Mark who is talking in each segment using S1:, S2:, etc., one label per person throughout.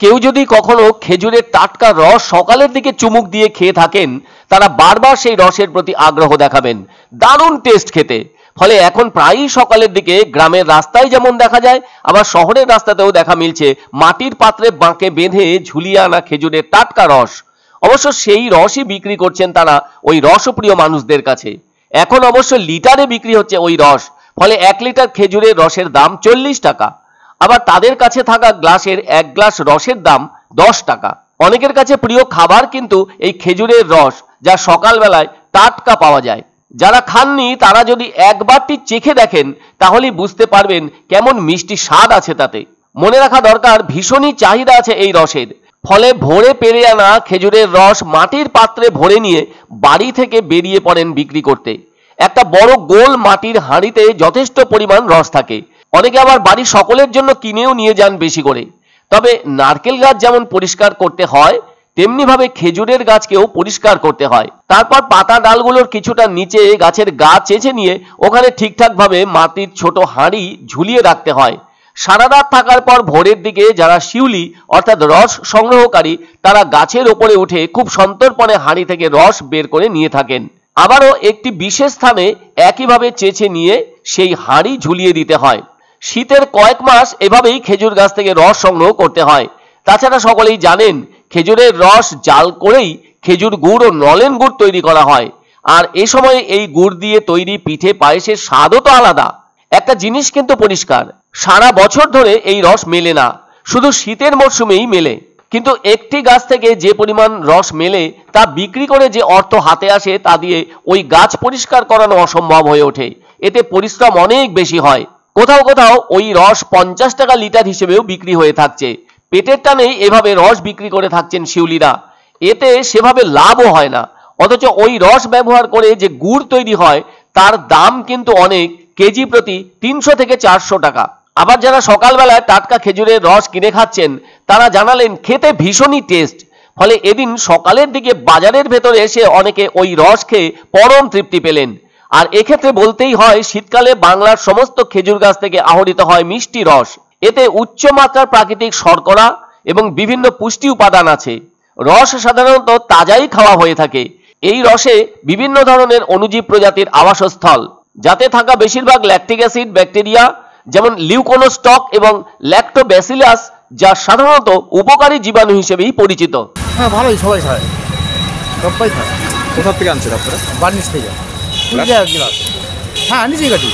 S1: কেউ যদি কখনো খেজুরের টাটকা রস সকালের দিকে চুমুক দিয়ে খেয়ে থাকেন, তারা বারবার সেই রসের প্রতি আগ্রহ দেখাবেন। দারুণ টেস্ট খেতে। ফলে এখন প্রায়ই সকালের দিকে গ্রামের রাস্তায় যেমন দেখা যায়, আবার শহরের রাস্তাতেও দেখা মিলছে মাটির পাত্রে বাঁকে বেঁধে ঝুলিয়ে আনা খেজুরের টাটকা রস। অবশ্য সেই রসই বিক্রি করছেন তারা ওই রসপ্রিয় মানুষদের কাছে। এখন অবশ্য লিটারে বিক্রি হচ্ছে ওই রস, ফলে 1 লিটার খেজুরের রসের দাম 40 টাকা। আবার তাদের কাছে থাকা গ্লাসের 1 গ্লাস রসের দাম 10 টাকা। অনেকের কাছে প্রিয় খাবার কিন্তু এই খেজুরের রস, যা সকালবেলায় টাটকা পাওয়া যায়। যারা খাননি তারা যদি একবারটি চেখে দেখেন, তাহলেই বুঝতে পারবেন কেমন মিষ্টি স্বাদ আছে তাতে। মনে রাখা দরকার, ভীষণই চাহিদা আছে এই রসের। ফলে ভোরে পেরে আনা খেজুরের রস মাটির পাত্রে ভরে নিয়ে বাড়ি থেকে বেরিয়ে পড়েন বিক্রি করতে। একটা বড় গোল মাটির হাঁড়িতে যথেষ্ট পরিমাণ রস থাকে। অনেকে আবার বাড়ির সকলের জন্য কিনেও নিয়ে যান বেশি করে। তবে নারকেল গাছ যেমন পরিষ্কার করতে হয়, তেমনি ভাবে খেজুরের গাছকেও পরিষ্কার করতে হয়। তারপর পাতা ডালগুলোর কিছুটা নিচে গাছের গা চেঁচে নিয়ে ওখানে ঠিকঠাক ভাবে মাটির ছোট হাঁড়ি ঝুলিয়ে রাখতে হয়। সারা রাত থাকার পর ভোরের দিকে যারা শিউলি অর্থাৎ রস সংগ্রহকারী, তারা গাছের ওপরে উঠে খুব সন্তর্পণে হাঁড়ি থেকে রস বের করে নিয়ে থাকেন। আবারও একটি বিশেষ স্থানে একইভাবে চেঁচে নিয়ে সেই হাঁড়ি ঝুলিয়ে দিতে হয়। শীতের কয়েক মাস এভাবেই খেজুর গাছ থেকে রস সংগ্রহ করতে হয়। তাছাড়া সকলেই জানেন, খেজুরের রস জাল করেই খেজুর গুড় ও নলেন গুড় তৈরি করা হয়। আর এ সময় এই গুড় দিয়ে তৈরি পিঠে পায়েসের স্বাদও তো আলাদা। একটা জিনিস কিন্তু পরিষ্কার, সারা বছর ধরে এই রস মেলে না, শুধু শীতের মরশুমেই মেলে। কিন্তু একটি গাছ থেকে যে পরিমাণ রস মেলে তা বিক্রি করে যে অর্থ হাতে আসে, তা দিয়ে ওই গাছ পরিষ্কার করানো অসম্ভব হয়ে ওঠে। এতে পরিশ্রম অনেক বেশি হয়। কোথাও কোথাও ওই রস 50 টাকা লিটার হিসেবেও বিক্রি হয়ে থাকছে। পেটের টানেই এভাবে রস বিক্রি করে থাকছেন শিউলিরা। এতে সেভাবে লাভও হয় না, অথচ ওই রস ব্যবহার করে যে গুড় তৈরি হয় তার দাম কিন্তু অনেক, কেজি প্রতি 300 থেকে 400 টাকা। আবার যারা সকালবেলায় টাটকা খেজুরের রস কিনে খাচ্ছেন, তারা জানালেন খেতে ভীষণই টেস্ট। ফলে এদিন সকালের দিকে বাজারের ভেতরে এসে অনেকে ওই রস খেয়ে পরম তৃপ্তি পেলেন। আর এক্ষেত্রে বলতেই হয়, শীতকালে বাংলার সমস্ত খেজুর গাছ থেকে আহরিত হয় মিষ্টি রস। এতে উচ্চমাত্রার প্রাকৃতিক শর্করা এবং বিভিন্ন পুষ্টি উপাদান আছে। রস সাধারণত তাজাই খাওয়া হয়ে থাকে। এই রসে বিভিন্ন ধরনের অণুজীব প্রজাতির আবাসস্থল, যাতে থাকা বেশিরভাগ ল্যাকটিক অ্যাসিড ব্যাকটেরিয়া যেমন লিউকোনোস্টক এবং ল্যাক্টোব্যাসিলাস, যা সাধারণত উপকারী জীবাণু হিসেবেই পরিচিত।
S2: হ্যাঁ, ভালোই, সবাই খায়, সবাই খায়।
S3: কোথা থেকে আনছেন আপনারা?
S2: বার্নিশ থেকে। হ্যাঁ, নিজেই কাটি।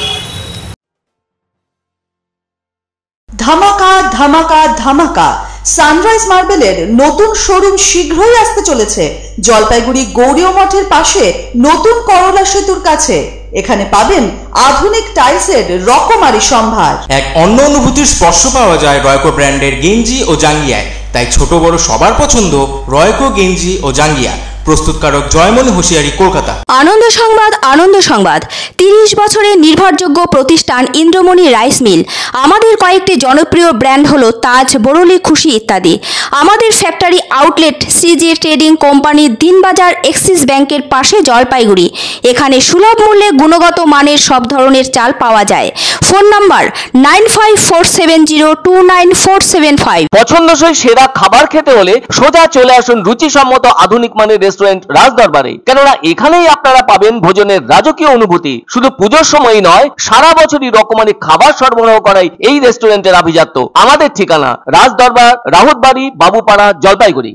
S4: ধামাকা ধামাকা ধামাকা, সানরাইজ মার্বেলের নতুন শোরুম শীঘ্রই আসতে চলেছে জলপাইগুড়ি গৌরীয় মঠের পাশে নতুন করলা সেতুর কাছে। এখানে পাবেন আধুনিক টাইলসের রকমারি সম্ভার।
S5: এক অন্য অনুভূতির স্পর্শ পাওয়া যায় রয়কো ব্র্যান্ডের গেঞ্জি ও জাঙ্গিয়ায়। তাই ছোট বড় সবার পছন্দ রয়কো গেঞ্জি ও জাঙ্গিয়া। প্রস্তুতকারক জয়মনি হোশিয়ারি, কলকাতা।
S6: আনন্দ সংবাদ, আনন্দ সংবাদ। 30 বছরের নির্ভরযোগ্য প্রতিষ্ঠান ইন্দ্রমণি রাইস মিল। আমাদের কয়েকটি জনপ্রিয় ব্র্যান্ড হলো তাজ, বরলি, খুশি ইত্যাদি। আমাদের factory outlet CG trading company, Dinbazar, axis ব্যাংকের পাশে, জলপাইগুড়ি। এখানে সুলভ মূল্যে গুণগত মানের সব ধরনের চাল পাওয়া যায়। Phone number 9547029475।
S1: পছন্দসই সেরা খাবার খেতে হলে সোজা চলে আসুন রুচিসম্মত আধুনিক মানের রেস্টুরেন্ট রাজদরবারে। কেননা এখানেই আপনারা পাবেন ভোজনের রাজকীয় অনুভূতি। শুধু পুজোর সময় নয়, সারা বছরই রকমারি খাবার সরবরাহ করাই এই রেস্টুরেন্টের আভিজাত্য। আমাদের ঠিকানা রাজদরবার, রাহুতবাড়ি, বাবুপাড়া, জলপাইগুড়ি।